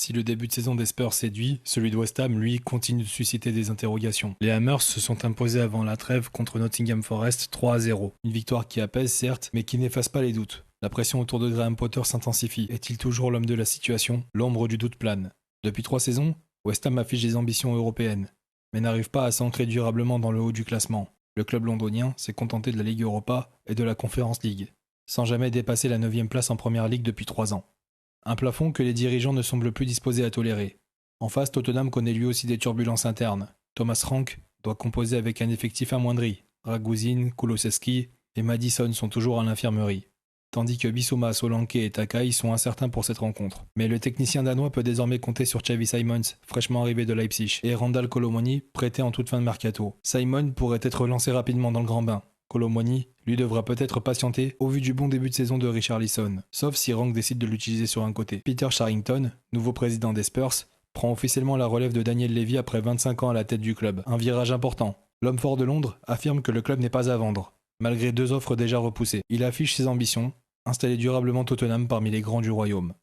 Si le début de saison des Spurs séduit, celui de West Ham, lui, continue de susciter des interrogations. Les Hammers se sont imposés avant la trêve contre Nottingham Forest 3-0. Une victoire qui apaise certes, mais qui n'efface pas les doutes. La pression autour de Graham Potter s'intensifie. Est-il toujours l'homme de la situation? L'ombre du doute plane. Depuis 3 saisons, West Ham affiche des ambitions européennes, mais n'arrive pas à s'ancrer durablement dans le haut du classement. Le club londonien s'est contenté de la Ligue Europa et de la Conference League, sans jamais dépasser la 9e place en Première Ligue depuis 3 ans. Un plafond que les dirigeants ne semblent plus disposés à tolérer. En face, Tottenham connaît lui aussi des turbulences internes. Thomas Frank doit composer avec un effectif amoindri. Ragusin, Kulusevski et Maddison sont toujours à l'infirmerie. Tandis que Bissouma, Solanke et Takai sont incertains pour cette rencontre. Mais le technicien danois peut désormais compter sur Xavi Simons, fraîchement arrivé de Leipzig, et Randal Colomoni, prêté en toute fin de mercato. Simon pourrait être lancé rapidement dans le grand bain. Colomoni, lui, devra peut-être patienter au vu du bon début de saison de Richarlison, sauf si Rank décide de l'utiliser sur un côté. Peter Sharrington, nouveau président des Spurs, prend officiellement la relève de Daniel Levy après 25 ans à la tête du club. Un virage important. L'homme fort de Londres affirme que le club n'est pas à vendre, malgré 2 offres déjà repoussées. Il affiche ses ambitions, installer durablement Tottenham parmi les grands du royaume.